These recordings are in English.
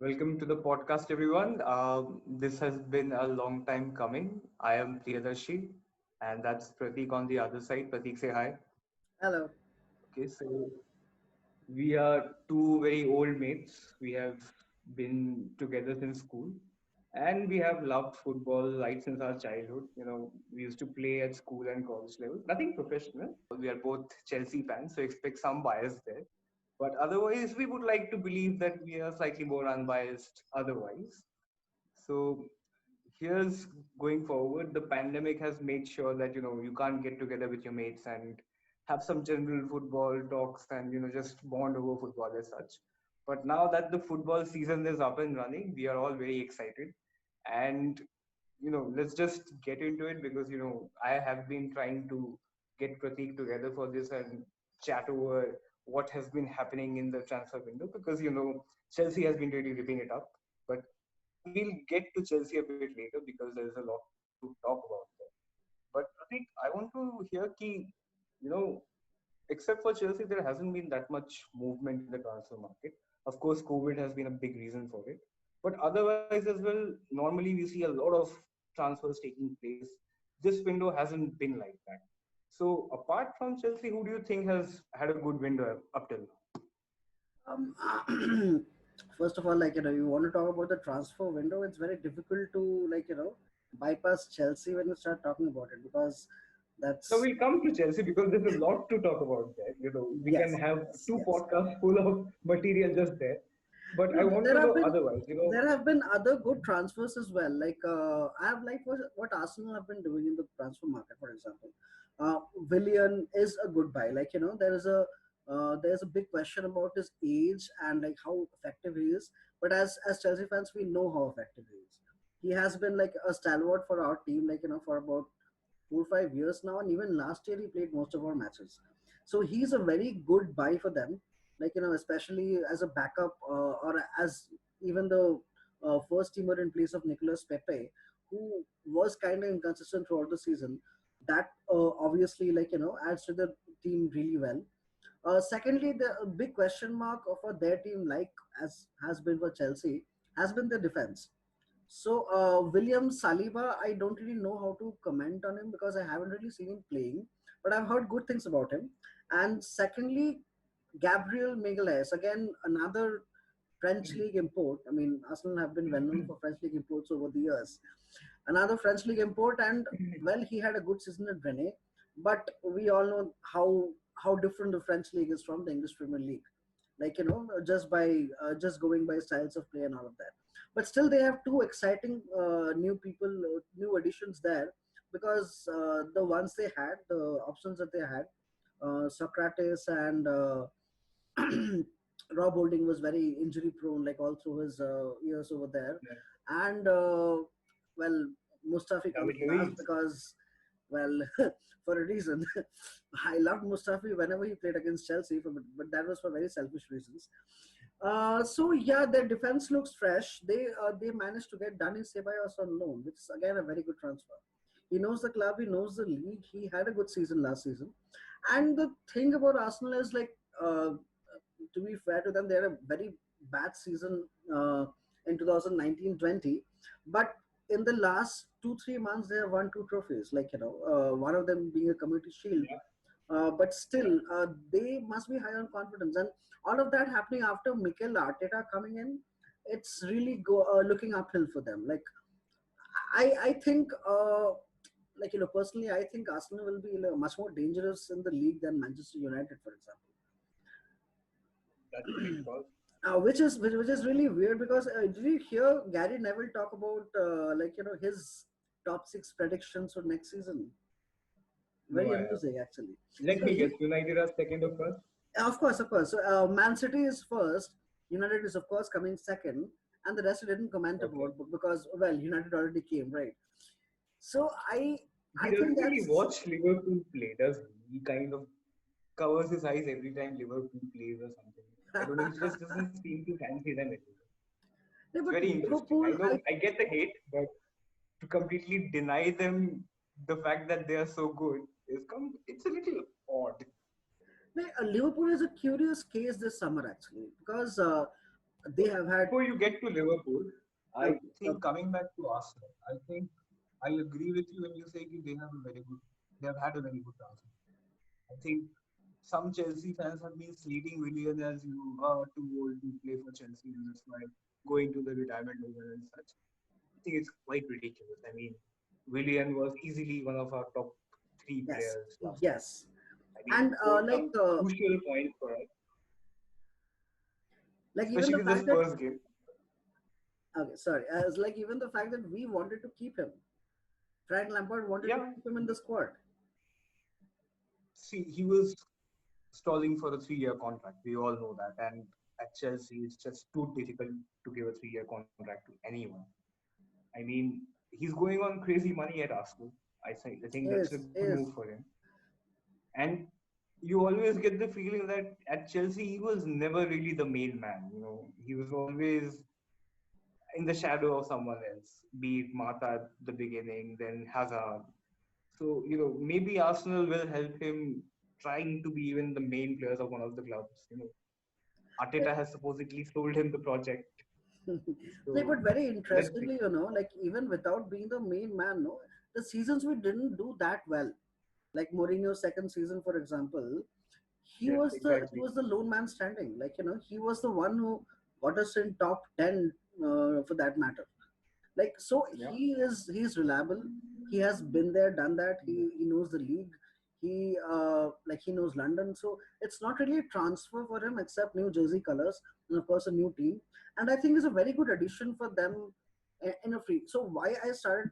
Welcome to the podcast, everyone. This has been a long time coming. I am Priyadarshi, and that's Pratik on the other side. Pratik, say hi. Hello. Okay, so we are two very old mates. We have been together since school, and we have loved football right since our childhood. We used to play at school and college level. Nothing professional. We are both Chelsea fans, so expect some bias there. But otherwise, we would like to believe that we are slightly more unbiased otherwise. So here's going forward. The pandemic has made sure that you can't get together with your mates and have some general football talks and just bond over football as such. But now that the football season is up and running, we are all very excited. And let's just get into it because I have been trying to get Pratik together for this and chat over what has been happening in the transfer window because Chelsea has been really ripping it up. But we'll get to Chelsea a bit later because there's a lot to talk about there. But Pratik, I want to hear key, you know, except for Chelsea, there hasn't been that much movement in the transfer market. Of course, COVID has been a big reason for it. But otherwise, as well, normally we see a lot of transfers taking place. This window hasn't been like that. So, apart from Chelsea, who do you think has had a good window up till now? Um, First of all, you want to talk about the transfer window. It's very difficult to bypass Chelsea when you start talking about it because So that's we'll come to Chelsea because there's a lot to talk about there. We can yes, have yes, two yes. podcasts full of material just there. But I No, want to know otherwise. there have been other good transfers as well. I have liked what Arsenal have been doing in the transfer market. For example, Willian is a good buy. There's a big question about his age and like how effective he is. But as Chelsea fans, we know how effective he is. He has been like a stalwart for our team, for about 4 or 5 years now, and even last year he played most of our matches. So he's a very good buy for them, especially as a backup or as even the first teamer in place of Nicolas Pepe, who was kind of inconsistent throughout the season. That obviously, adds to the team really well. Secondly, the big question mark for their team, like as has been for Chelsea, has been the defense. So William Saliba, I don't really know how to comment on him because I haven't really seen him playing, but I've heard good things about him. And secondly, Gabriel Magalhaes, again another French league import. I mean, Arsenal have been well known for French league imports over the years. Another French league import, and well, he had a good season at Rennes, but we all know how different the French league is from the English Premier League. Just going by styles of play and all of that. But still, they have two exciting new people, new additions there because the ones they had, the options that they had, Socrates and Rob Holding was very injury prone, like all through his years over there. Yeah. And well, Mustafi comes David last Luiz. because, well, for a reason. I loved Mustafi whenever he played against Chelsea, but that was for very selfish reasons. So yeah, their defense looks fresh. They managed to get Dani Ceballos on loan, which is again a very good transfer. He knows the club, he knows the league. He had a good season last season. And the thing about Arsenal is to be fair to them, they had a very bad season in 2019-20, but in the last 2-3 months they have won two trophies. One of them being a Community Shield, Yeah. but still they must be high on confidence, and all of that happening after Mikel Arteta coming in. It's really looking uphill for them. I think personally, I think Arsenal will be much more dangerous in the league than Manchester United, for example. That's a big call. Which is really weird because did you hear Gary Neville talk about his top six predictions for next season? No, Very I have. amusing actually. Let So me guess. United are second or first? of course. So Man City is first. United is of course coming second, and the rest I didn't comment Okay. about because well, United already came, right. So I He think doesn't really that's watch Liverpool play, does he? He kind of covers his eyes every time Liverpool plays or something. I don't know. He just doesn't seem to fancy them anymore. yeah, It's but very interesting. I Liverpool. know I get the hate, but to completely deny them the fact that they are so good it's a little odd. Liverpool is a curious case this summer actually because They have had Before you get to Liverpool, I okay, think coming back to Arsenal, I think I agree with you when you say that they have had a very good transfer. I think some Chelsea fans have been slating Willian as you are too old to play for Chelsea and that's why going to the retirement over and such. I think it's quite ridiculous. I mean, Willian was easily one of our top three yes, players last year. yes, I mean, and scored some crucial points for us, like even the especially this fact that first game. okay, sorry, as like even the fact that we wanted to keep him, Frank Lampard wanted to Yeah, keep him in the squad. see, he was stalling for a 3 year contract. We all know that. And at Chelsea, it's just too difficult to give a 3 year contract to anyone. I mean, he's going on crazy money at Arsenal. I think that's a good Is move for him. And you always get the feeling that at Chelsea, he was never really the main man. He was always in the shadow of someone else, be it Mata at the beginning, then Hazard. So, maybe Arsenal will help him trying to be even the main players of one of the clubs. Arteta has supposedly sold him the project. like, So but very let's see. interestingly, like even without being the main man, no, the seasons we didn't do that well. Like Mourinho's second season, for example, Yes, he exactly. was the lone man standing. Like he was the one who got us in top 10 for that matter. Like so, Yeah. he's reliable. He has been there, done that. He knows the league. He knows London. So it's not really a transfer for him except new jersey colors and of course a new team. And I think it's a very good addition for them in a free. So why I started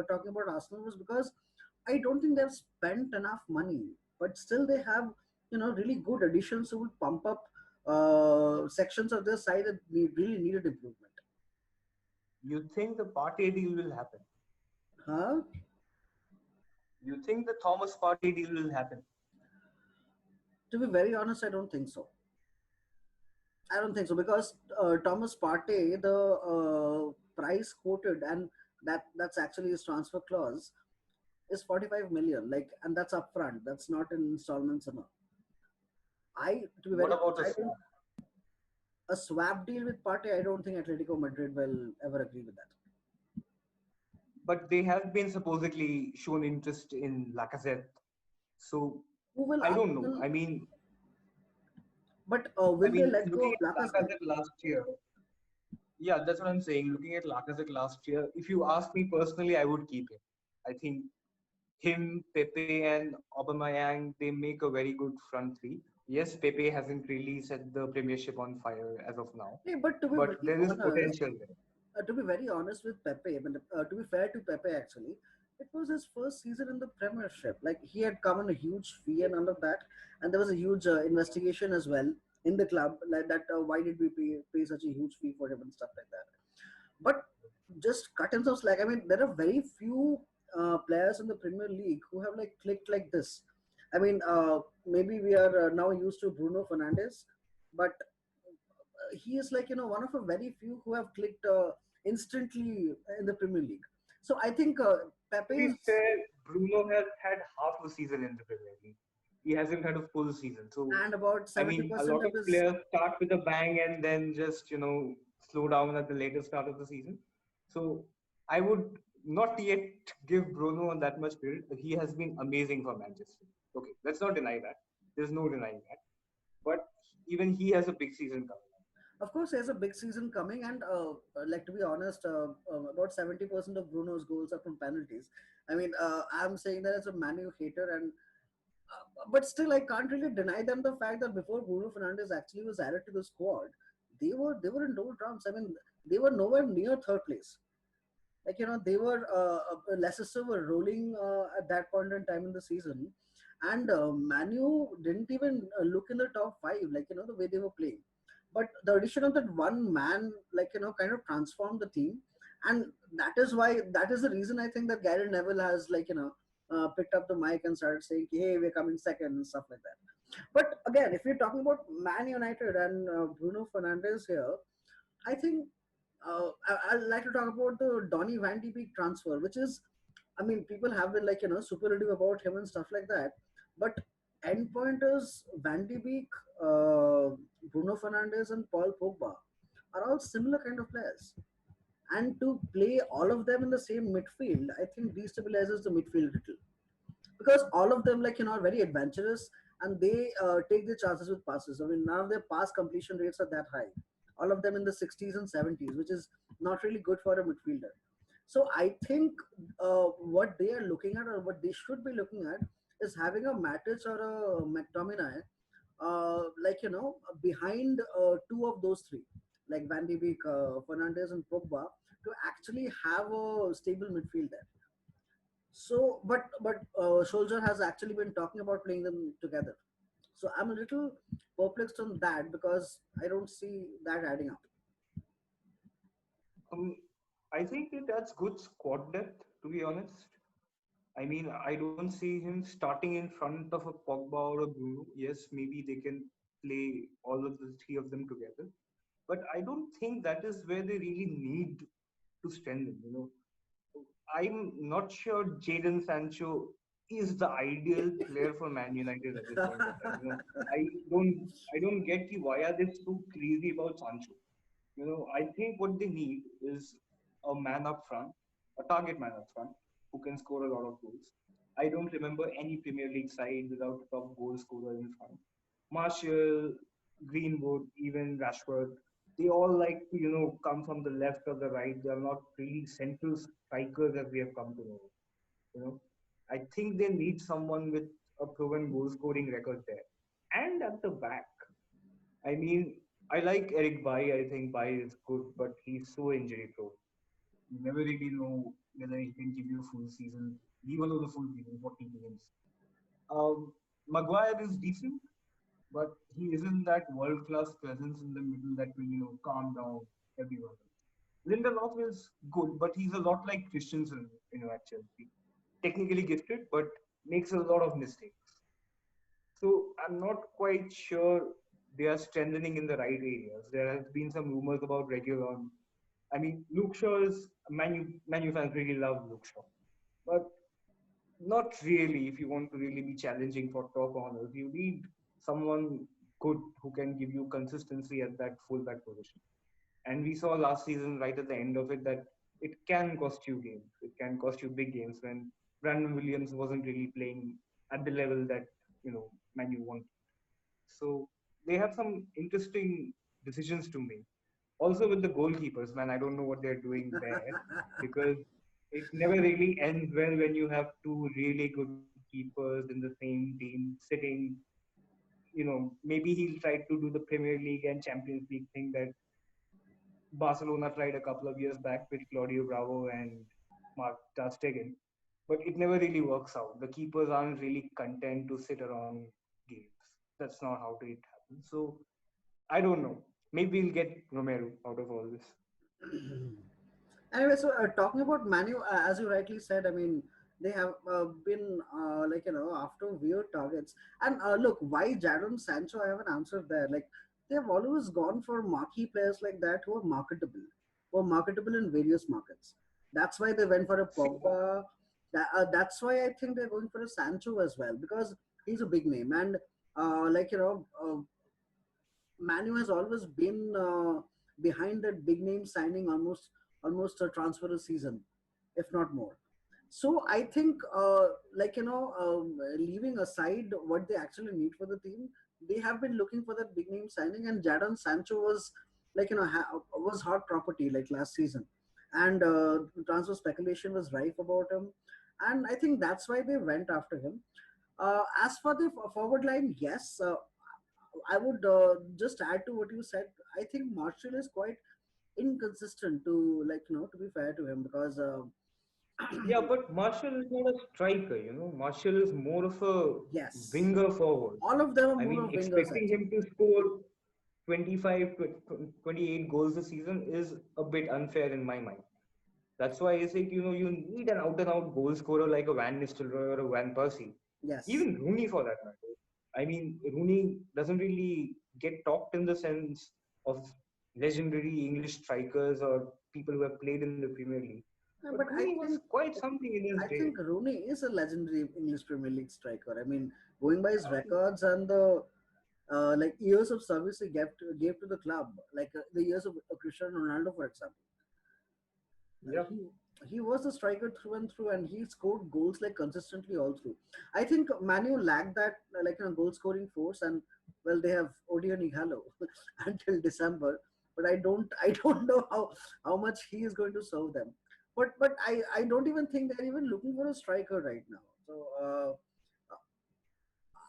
talking about Arsenal was because I don't think they've spent enough money, but still they have really good additions who will pump up sections of their side that really needed improvement. You think the party deal will happen? Huh? You think the Thomas party deal will happen? To be very honest, I don't think so. I don't think so because Thomas Partey, the price quoted, and that's actually his transfer clause is 45 million. Like, and that's upfront. That's not in installments and all. To be What very about honest, a I don't swap? a swap deal with Partey. I don't think Atletico Madrid will ever agree with that. But they have been supposedly shown interest in Lacazette. So Who will I other don't know. than? I But mean, will they let go looking of at Lacazette? Lacazette last year, yeah, that's what I'm saying. Looking at Lacazette last year, if you ask me personally, I would keep him. I think him, Pepe, and Aubameyang, they make a very good front three. Yes, Pepe hasn't really set the Premiership on fire as of now, Hey, but to be but very there is honest, potential there. with Pepe, I mean, to be fair to Pepe, actually, it was his first season in the Premiership. Like he had come on a huge fee and all of that, and there was a huge investigation as well in the club, like that. Why did we pay such a huge fee for him and stuff like that? But just cut him some slack. I mean, there are very few players in the Premier League who have like clicked like this. I mean, maybe we are now used to Bruno Fernandes, but he is like one of a very few who have clicked instantly in the Premier League. So I think To Pepe be is fair, Bruno has had half a season in the Premier League. He hasn't had a full season. So, and about I seventy mean, a percent lot of of his players start with a bang and then just, slow down at the later start of the season. So, I would not yet give Bruno that much credit. He has been amazing for Manchester. Okay, let's not deny that. There's no denying that. But even he has a big season coming. of course there's a big season coming, and like to be honest, about 70% of Bruno's goals are from penalties. I mean, I'm saying that as a Manu hater, and but still I can't really deny them the fact that before Bruno Fernandes actually was added to the squad, they were in low drums. I mean, they were nowhere near third place. Like they were Leicester were rolling at that point in time in the season, and Manu didn't even look in the top five. Like the way they were playing, but the addition of that one man, like kind of transformed the team, and that is the reason I think that Gary Neville has picked up the mic and started saying, "Hey, we're coming second and stuff like that." But again, if you're talking about Man United and Bruno Fernandes here, I think I'd like to talk about the Donny Van de Beek transfer, which is, I mean, people have been like, superlative about him and stuff like that. But endpointers, Van de Beek, Bruno Fernandes, and Paul Pogba. are all similar kind of players. And to play all of them in the same midfield, I think destabilizes the midfield little, because all of them, like, are very adventurous, and they take their chances with passes. I mean, none of their pass completion rates are that high. All of them in the 60s and 70s, which is not really good for a midfielder. So I think what they are looking at, or what they should be looking at, is having a Matic or a McTominay, like, behind two of those three, like Van de Beek, Fernandez, and Pogba, to actually have a stable midfield there. So, but Soldier has actually been talking about playing them together. So I'm a little perplexed on that, because I don't see that adding up. Um, I think it adds good squad depth, to be honest. I mean, I don't see him starting in front of a Pogba or a Bruno. Yes, maybe they can play all of the three of them together. But I don't think that is where they really need to strengthen. I'm not sure Jadon Sancho is the ideal player for Man United at this point of time. I don't get you. Why are they so crazy about Sancho? I think what they need is a man up front, a target man up front, who can score a lot of goals. I don't remember any Premier League side without a top goal scorer in front. Martial, Greenwood, even Rashford, they all like to, come from the left or the right. They are not really central strikers as we have come to know. You know, I think they need someone with a proven goal scoring record there. And at the back, I mean, I like Eric Bai. I think Bai is good, but he's so injury prone. You never really know whether he can give you a full season, leave alone a full season, 40 games. Maguire is decent, but he isn't that world class presence in the middle that will, calm down everyone else. Lindelof is good, but he's a lot like Christensen, at Chelsea. Technically gifted, but makes a lot of mistakes. So I'm not quite sure they are strengthening in the right areas. There has been some rumors about Reguilon. I mean, Luke Shaw is Manu fans really love Luke Shaw, but not really. If you want to really be challenging for top honors, you need someone good who can give you consistency at that fullback position. And we saw last season, right at the end of it, that it can cost you games. It can cost you big games when Brandon Williams wasn't really playing at the level that Manu wanted. So they have some interesting decisions to make. Also with the goalkeepers, man, I don't know what they're doing there, because it never really ends well when you have two really good keepers in the same team sitting. Maybe he'll try to do the Premier League and Champions League thing that Barcelona tried a couple of years back with Claudio Bravo and Mark Ter Stegen, but it never really works out. The keepers aren't really content to sit around games. That's not how it happens. So I don't know. Maybe we'll get Romero out of all this. Anyway, so talking about Manu, as you rightly said, I mean, they have been like, after weird targets. And look, why Jadon Sancho? I have an answer there. Like, they have always gone for marquee players like that who are marketable in various markets. That's why they went for a See, Pogba. That's why I think they're going for a Sancho as well, because he's a big name. And like, Manu has always been behind that big name signing, almost a transfer a season, if not more. So I think, like, leaving aside what they actually need for the team, they have been looking for that big name signing, and Jadon Sancho was, like, was hot property like last season, and transfer speculation was rife about him, and I think that's why they went after him. As for the forward line, yes, I would just add to what you said. I think Marshall is quite inconsistent, to, like, to be fair to him, because yeah, but Marshall is not a striker. Marshall is more of a yes, winger forward. all of them are I more mean, of wingers, I expecting think. him to score 25 to 28 goals a season is a bit unfair in my mind. That's why I say, you need an out and out goal scorer like a Van Nistelrooy or a Van Persie, Yes. even Rooney for that matter. I mean, Rooney doesn't really get talked in the sense of legendary English strikers or people who have played in the Premier League. But But Rooney was quite something in his I day. think Rooney is a legendary English Premier League striker. I mean, going by his Um, records and the like years of service he gave to the club, like the years of Cristiano Ronaldo, for example. Yeah. He was a striker through and through, and he scored goals like consistently all through. I think Manu lacked that goal scoring force, and well, they have Odion Ighalo until December, but I don't know how much he is going to serve them. But I don't even think they're even looking for a striker right now. So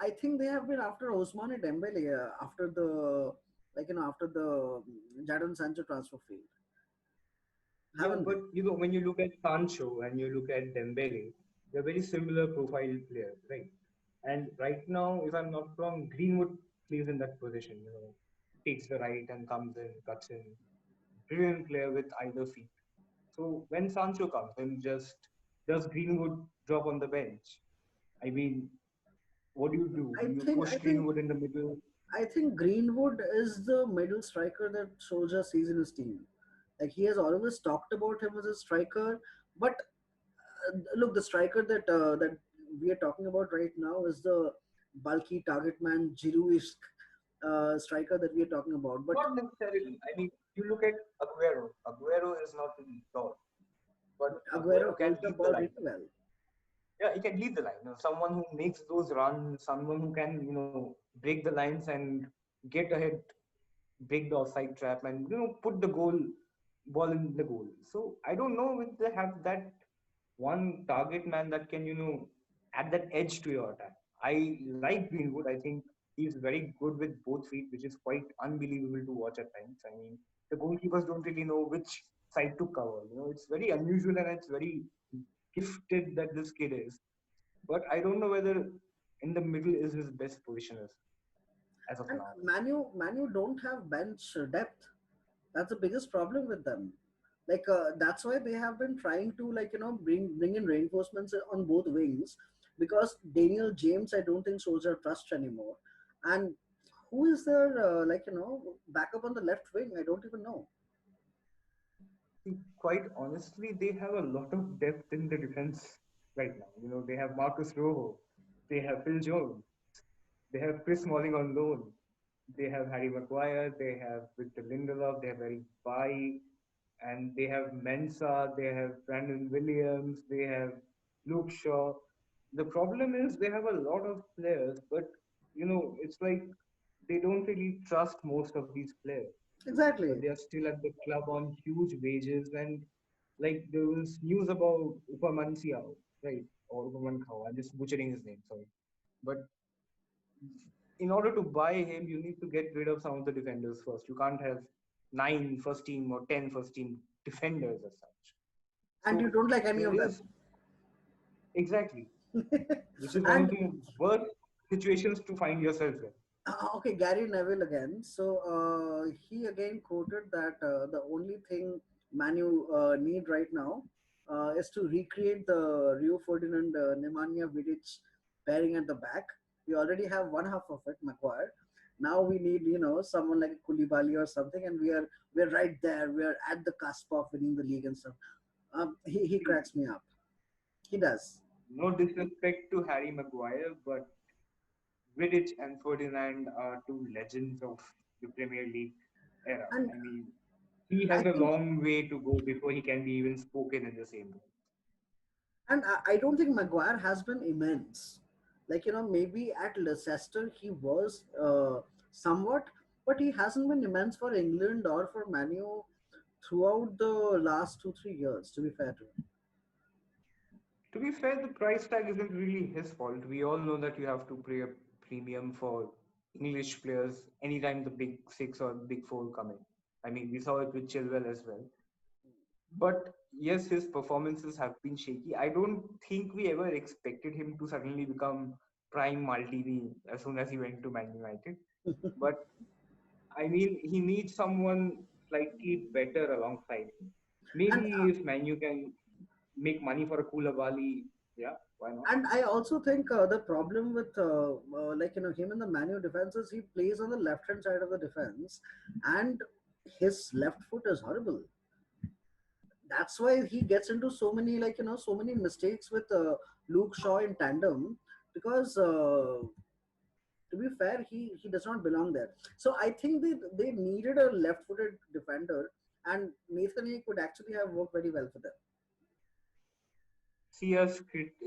I think they have been after Ousmane Dembele after the after the Jadon Sancho transfer failed, Yeah, haven't but they? when you look at Sancho and you look at Dembele, they're very similar profile players, right? And right now, if I'm not wrong, Greenwood plays in that position. Takes the right and comes in, cuts in. Brilliant player with either feet. So when Sancho comes in, just does Greenwood drop on the bench? I mean, what do you do? I Do you think push I think Greenwood in the middle? I think Greenwood is the middle striker that Solskjaer sees in his team. Like he has always talked about him as a striker, but look, the striker that we are talking about right now is the bulky target man, Giroud striker that we are talking about. But Not necessarily. I mean, you look at Aguero. Aguero is not in tall, but Aguero Aguero can holds the lead the ball line. really well. Yeah, he can lead the line. Someone who makes those runs, someone who can, break the lines and get ahead, break the offside trap, and put the ball in the goal. So I don't know if they have that one target man that can, add that edge to your attack. I like Greenwood. I think he's very good with both feet, which is quite unbelievable to watch at times. I mean, the goalkeepers don't really know which side to cover. It's very unusual and it's very gifted that this kid is. But I don't know whether in the middle is his best position as of And now. Manu don't have bench depth. That's the biggest problem with them. That's why they have been trying to bring in reinforcements on both wings, because Daniel James I don't think Soldier trust anymore, and who is their backup on the left wing? I don't even know. See, quite honestly, they have a lot of depth in the defense right now. They have Marcus Rojo, they have Phil Jones, they have Chris Smalling on loan, they have Harry Maguire, they have Victor Lindelof, they have Eric Bailly, and they have Mensa, they have Brandon Williams, they have Luke Shaw. The problem is they have a lot of players, but it's like they don't really trust most of these players. But Exactly. they are still at the club on huge wages. And like there was news about Upamanciao, right? Or Upamancao. I'm just butchering his name, sorry. But in order to buy him, you need to get rid of some of the defenders first. You can't have nine first team or 10 first team defenders as such. And you So don't like any there of them. is exactly, which is one of And the worst situations to find yourself in. okay, Gary Neville again. So he again quoted that the only thing Manu need right now is to recreate the Rio Ferdinand Nemanja Vidic pairing at the back. We already have one half of it, Maguire. Now we need someone like Koulibaly or something, and we're right there. We're at the cusp of winning the league and stuff. He See, cracks me up. He does. no disrespect to Harry Maguire, but Vidic and Ferdinand are two legends of the Premier League era. And I mean, he I has a think long way to go before he can be even spoken in the same way. And I don't think Maguire has been immense. Maybe at Leicester he was somewhat, but he hasn't been immense for England or for Manu throughout the last 2 3 years. To be fair to him, To be fair, the price tag isn't really his fault. We all know that you have to pay a premium for English players anytime the big six or big four come in. I mean, we saw it with Chilwell as well. But yes, his performances have been shaky. I don't think we ever expected him to suddenly become prime Maldini as soon as he went to Man United. But I mean, he needs someone slightly better alongside him. and Maybe if Manu can make money for a Koulibaly, yeah, why not? and I also think the problem with him in the Manu defense is he plays on the left hand side of the defense, and his left foot is horrible. That's why he gets into so many so many mistakes with Luke Shaw in tandem, because to be fair, he does not belong there. So I think they needed a left-footed defender, and Nathan Ake could actually have worked very well for them. See us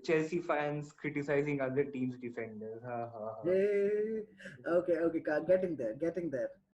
Chelsea fans criticizing other teams' defenders. Ha ha ha. Hey, okay, okay, getting there, getting there.